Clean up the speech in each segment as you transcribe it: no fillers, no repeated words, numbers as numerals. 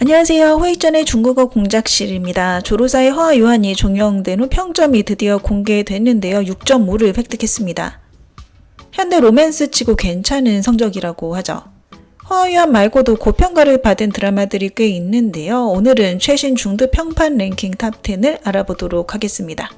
안녕하세요. 회의 전의 중국어 공작실입니다. 조로사의 허아유한이 종영된 후 평점이 드디어 공개됐는데요. 6.5를 획득했습니다. 현대 로맨스 치고 괜찮은 성적이라고 하죠. 허아유한 말고도 고평가를 받은 드라마들이 꽤 있는데요. 오늘은 최신 중드 평판 랭킹 탑 10을 알아보도록 하겠습니다.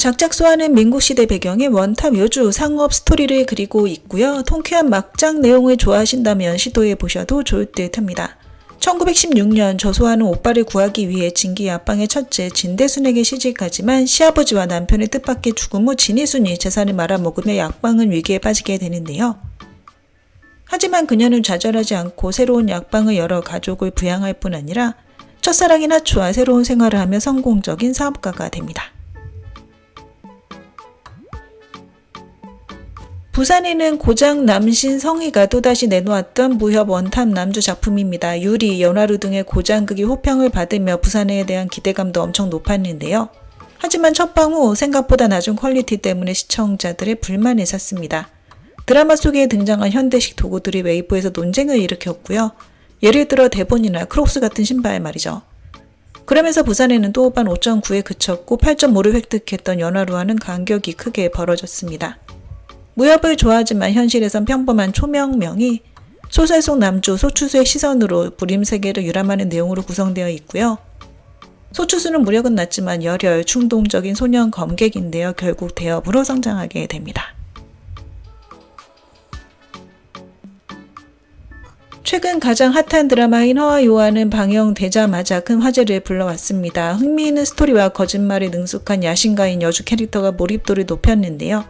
작작소하는 민국시대 배경의 원탑 요주 상업 스토리를 그리고 있고요. 통쾌한 막장 내용을 좋아하신다면 시도해 보셔도 좋을 듯 합니다. 1916년 저소하는 오빠를 구하기 위해 진기 앞방의 첫째 진대순에게 시집가지만 시아버지와 남편의 뜻밖의 죽음 후 진이순이 재산을 말아먹으며 약방은 위기에 빠지게 되는데요. 하지만 그녀는 좌절하지 않고 새로운 약방을 열어 가족을 부양할 뿐 아니라 첫사랑인 하초와 새로운 생활을 하며 성공적인 사업가가 됩니다. 부산에는 고장 남신 성희가 또다시 내놓았던 무협 원탑 남주 작품입니다. 유리, 연화루 등의 고장극이 호평을 받으며 부산에 대한 기대감도 엄청 높았는데요. 하지만 첫방 후 생각보다 낮은 퀄리티 때문에 시청자들의 불만을 샀습니다. 드라마 속에 등장한 현대식 도구들이 웨이브에서 논쟁을 일으켰고요. 예를 들어 대본이나 크록스 같은 신발 말이죠. 그러면서 부산에는 또 반 5.9에 그쳤고 8.5를 획득했던 연화루와는 간격이 크게 벌어졌습니다. 무협을 좋아하지만 현실에선 평범한 초명명이 소설 속 남주 소추수의 시선으로 불임 세계를 유람하는 내용으로 구성되어 있고요. 소추수는 무력은 낮지만 열혈, 충동적인 소년 검객인데요. 결국 대업으로 성장하게 됩니다. 최근 가장 핫한 드라마인 허아요한은 방영되자마자 큰 화제를 불러왔습니다. 흥미있는 스토리와 거짓말에 능숙한 야심가인 여주 캐릭터가 몰입도를 높였는데요.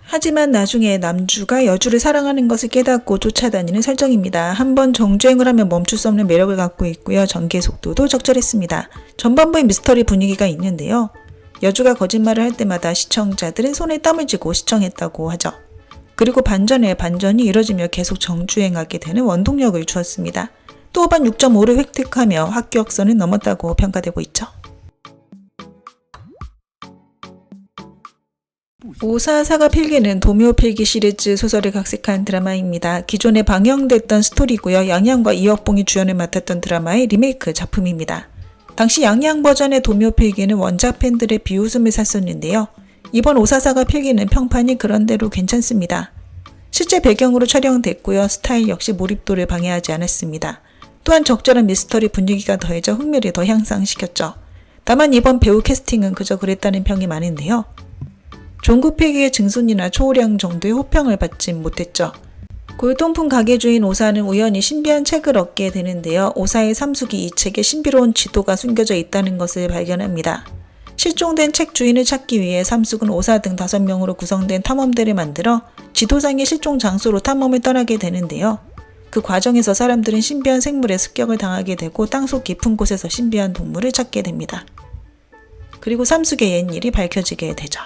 하지만 나중에 남주가 여주를 사랑하는 것을 깨닫고 쫓아다니는 설정입니다. 한번 정주행을 하면 멈출 수 없는 매력을 갖고 있고요. 전개 속도도 적절했습니다. 전반부의 미스터리 분위기가 있는데요. 여주가 거짓말을 할 때마다 시청자들은 손에 땀을 쥐고 시청했다고 하죠. 그리고 반전에 반전이 이뤄지며 계속 정주행하게 되는 원동력을 주었습니다. 또한 6.5를 획득하며 합격선을 넘었다고 평가되고 있죠. 오사사가 필기는 도묘필기 시리즈 소설을 각색한 드라마입니다. 기존에 방영됐던 스토리고요. 양양과 이혁봉이 주연을 맡았던 드라마의 리메이크 작품입니다. 당시 양양 버전의 도묘필기는 원작 팬들의 비웃음을 샀었는데요. 이번 오사사가 필기는 평판이 그런대로 괜찮습니다. 실제 배경으로 촬영됐고요. 스타일 역시 몰입도를 방해하지 않았습니다. 또한 적절한 미스터리 분위기가 더해져 흥미를 더 향상시켰죠. 다만 이번 배우 캐스팅은 그저 그랬다는 평이 많은데요. 종구필기의 증손이나 초호량 정도의 호평을 받진 못했죠. 골동품 가게 주인 오사는 우연히 신비한 책을 얻게 되는데요. 오사의 삼숙이 이 책에 신비로운 지도가 숨겨져 있다는 것을 발견합니다. 실종된 책 주인을 찾기 위해 삼숙은 오사 등 5명으로 구성된 탐험대를 만들어 지도상의 실종 장소로 탐험을 떠나게 되는데요. 그 과정에서 사람들은 신비한 생물에 습격을 당하게 되고 땅속 깊은 곳에서 신비한 동물을 찾게 됩니다. 그리고 삼숙의 옛일이 밝혀지게 되죠.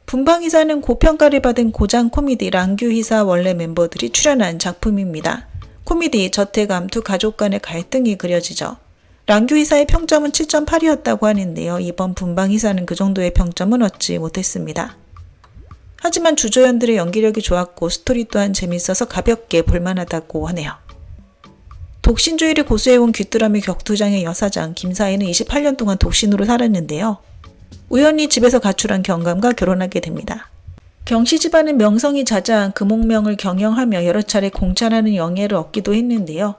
분방이사는 고평가를 받은 고장 코미디 랑규희사 원래 멤버들이 출연한 작품입니다. 코미디, 저태감투, 가족 간의 갈등이 그려지죠. 랑규희사의 평점은 7.8이었다고 하는데요. 이번 분방이사는 그 정도의 평점은 얻지 못했습니다. 하지만 주조연들의 연기력이 좋았고 스토리 또한 재밌어서 가볍게 볼만하다고 하네요. 독신주의를 고수해온 귀뚜라미 격투장의 여사장 김사희는 28년 동안 독신으로 살았는데요. 우연히 집에서 가출한 경감과 결혼하게 됩니다. 경씨 집안은 명성이 자자한 금옥명을 경영하며 여러 차례 공찬하는 영예를 얻기도 했는데요.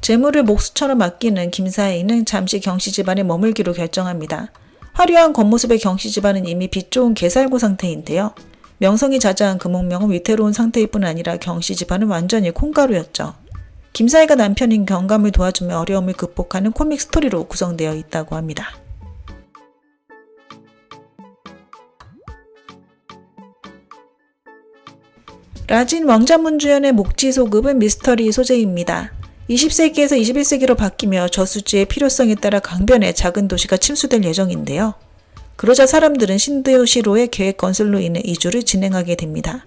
재물을 목수처럼 아끼는 김사희는 잠시 경씨 집안에 머물기로 결정합니다. 화려한 겉모습의 경씨 집안은 이미 빛 좋은 개살구 상태인데요. 명성이 자자한 금옥명은 위태로운 상태일 뿐 아니라 경씨 집안은 완전히 콩가루였죠. 김사희가 남편인 경감을 도와주며 어려움을 극복하는 코믹 스토리로 구성되어 있다고 합니다. 라진 왕자문주연의 목지소급은 미스터리 소재입니다. 20세기에서 21세기로 바뀌며 저수지의 필요성에 따라 강변에 작은 도시가 침수될 예정인데요. 그러자 사람들은 신도시로의 계획 건설로 인해 이주를 진행하게 됩니다.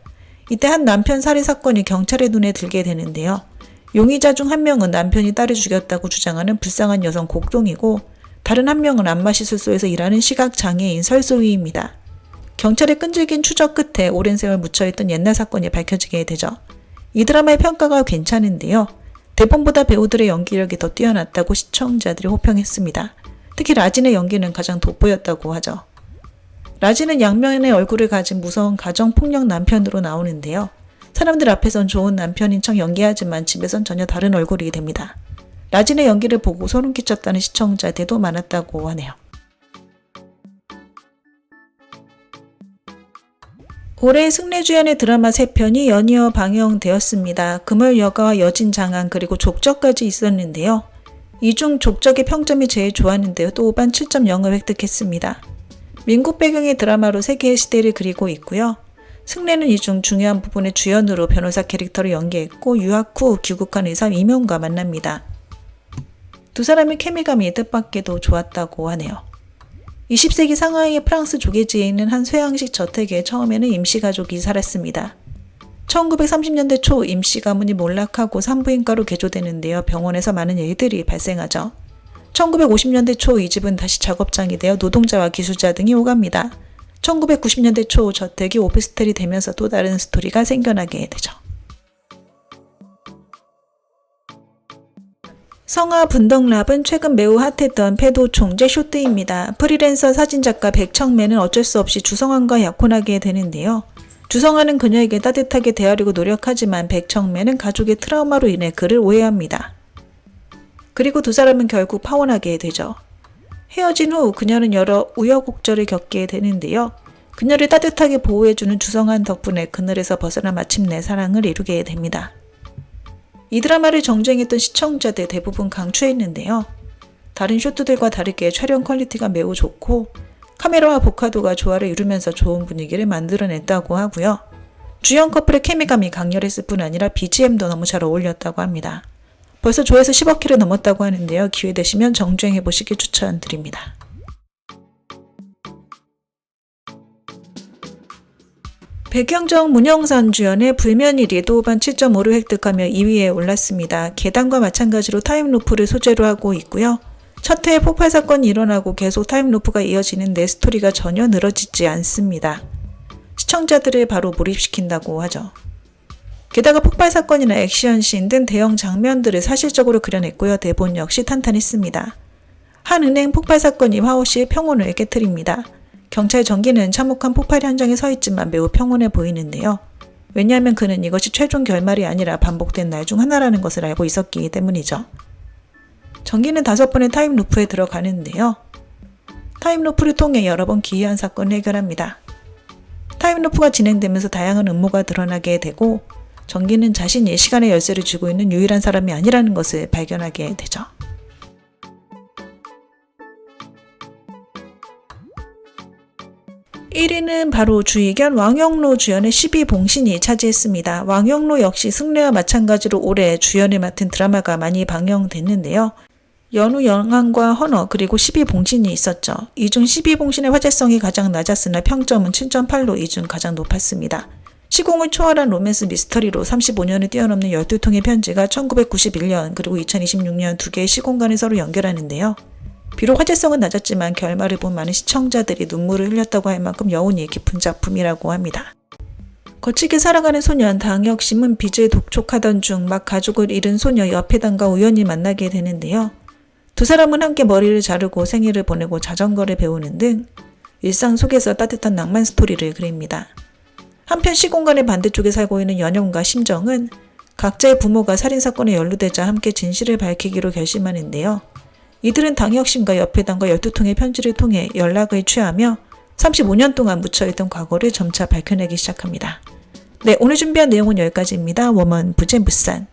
이때 한 남편 살해 사건이 경찰의 눈에 들게 되는데요. 용의자 중 한 명은 남편이 딸을 죽였다고 주장하는 불쌍한 여성 곡동이고 다른 한 명은 안마시술소에서 일하는 시각장애인 설소희입니다. 경찰의 끈질긴 추적 끝에 오랜 세월 묻혀있던 옛날 사건이 밝혀지게 되죠. 이 드라마의 평가가 괜찮은데요. 대본보다 배우들의 연기력이 더 뛰어났다고 시청자들이 호평했습니다. 특히 라진의 연기는 가장 돋보였다고 하죠. 라진은 양면의 얼굴을 가진 무서운 가정폭력 남편으로 나오는데요. 사람들 앞에선 좋은 남편인 척 연기하지만 집에선 전혀 다른 얼굴이 됩니다. 라진의 연기를 보고 소름 끼쳤다는 시청자들도 많았다고 하네요. 올해 승래주연의 드라마 3편이 연이어 방영되었습니다. 금월여가와 여진장안 그리고 족적까지 있었는데요. 이 중 족적의 평점이 제일 좋았는데요. 또 5반 7.0을 획득했습니다. 민국 배경의 드라마로 세계의 시대를 그리고 있고요. 승래는 이 중 중요한 부분의 주연으로 변호사 캐릭터를 연기했고 유학 후 귀국한 의사 이명과 만납니다. 두 사람의 케미감이 뜻밖에도 좋았다고 하네요. 20세기 상하이의 프랑스 조개지에 있는 한 쇠양식 저택에 처음에는 임시가족이 살았습니다. 1930년대 초 임시 가문이 몰락하고 산부인과로 개조되는데요. 병원에서 많은 일들이 발생하죠. 1950년대 초 이 집은 다시 작업장이 되어 노동자와 기술자 등이 오갑니다. 1990년대 초 저택이 오피스텔이 되면서 또 다른 스토리가 생겨나게 되죠. 성화 분덕랍은 최근 매우 핫했던 패도 총재 쇼트입니다. 프리랜서 사진작가 백청매는 어쩔 수 없이 주성환과 약혼하게 되는데요. 주성환은 그녀에게 따뜻하게 대하려고 노력하지만 백청매는 가족의 트라우마로 인해 그를 오해합니다. 그리고 두 사람은 결국 파혼하게 되죠. 헤어진 후 그녀는 여러 우여곡절을 겪게 되는데요. 그녀를 따뜻하게 보호해주는 주성환 덕분에 그늘에서 벗어나 마침내 사랑을 이루게 됩니다. 이 드라마를 정주행했던 시청자들 대부분 강추했는데요. 다른 쇼트들과 다르게 촬영 퀄리티가 매우 좋고 카메라와 복화도가 조화를 이루면서 좋은 분위기를 만들어냈다고 하고요. 주연 커플의 케미감이 강렬했을 뿐 아니라 BGM도 너무 잘 어울렸다고 합니다. 벌써 조회수 10억회를 넘었다고 하는데요. 기회 되시면 정주행해보시길 추천드립니다. 백현정, 문영선 주연의 불면일이 또 5반 7.5를 획득하며 2위에 올랐습니다. 계단과 마찬가지로 타임루프를 소재로 하고 있고요. 첫 회에 폭발 사건이 일어나고 계속 타임루프가 이어지는데 스토리가 전혀 늘어지지 않습니다. 시청자들을 바로 몰입시킨다고 하죠. 게다가 폭발 사건이나 액션씬 등 대형 장면들을 사실적으로 그려냈고요. 대본 역시 탄탄했습니다. 한 은행 폭발 사건이 화오시의 평온을 깨트립니다. 경찰 정기는 참혹한 폭발 현장에 서 있지만 매우 평온해 보이는데요. 왜냐하면 그는 이것이 최종 결말이 아니라 반복된 날 중 하나라는 것을 알고 있었기 때문이죠. 정기는 5번의 타임루프에 들어가는데요. 타임루프를 통해 여러 번 기이한 사건을 해결합니다. 타임루프가 진행되면서 다양한 음모가 드러나게 되고 정기는 자신이 시간의 열쇠를 쥐고 있는 유일한 사람이 아니라는 것을 발견하게 되죠. 1위는 바로 주의견 왕영로 주연의 12봉신이 차지했습니다. 왕영로 역시 승래와 마찬가지로 올해 주연을 맡은 드라마가 많이 방영됐는데요. 연우 영안과 헌어 그리고 12봉신이 있었죠. 이 중 12봉신의 화제성이 가장 낮았으나 평점은 7.8로 이 중 가장 높았습니다. 시공을 초월한 로맨스 미스터리로 35년을 뛰어넘는 12통의 편지가 1991년 그리고 2026년 두 개의 시공간을 서로 연결하는데요. 비록 화제성은 낮았지만 결말을 본 많은 시청자들이 눈물을 흘렸다고 할 만큼 여운이 깊은 작품이라고 합니다. 거칠게 살아가는 소년 당혁심은 빚을 독촉하던 중 막 가족을 잃은 소녀 여패단과 우연히 만나게 되는데요. 두 사람은 함께 머리를 자르고 생일을 보내고 자전거를 배우는 등 일상 속에서 따뜻한 낭만 스토리를 그립니다. 한편 시공간의 반대쪽에 살고 있는 연영과 심정은 각자의 부모가 살인사건에 연루되자 함께 진실을 밝히기로 결심하는데요. 이들은 당혁심과 여패단과 12통의 편지를 통해 연락을 취하며 35년 동안 묻혀있던 과거를 점차 밝혀내기 시작합니다. 네, 오늘 준비한 내용은 여기까지입니다. 워먼 부젠부산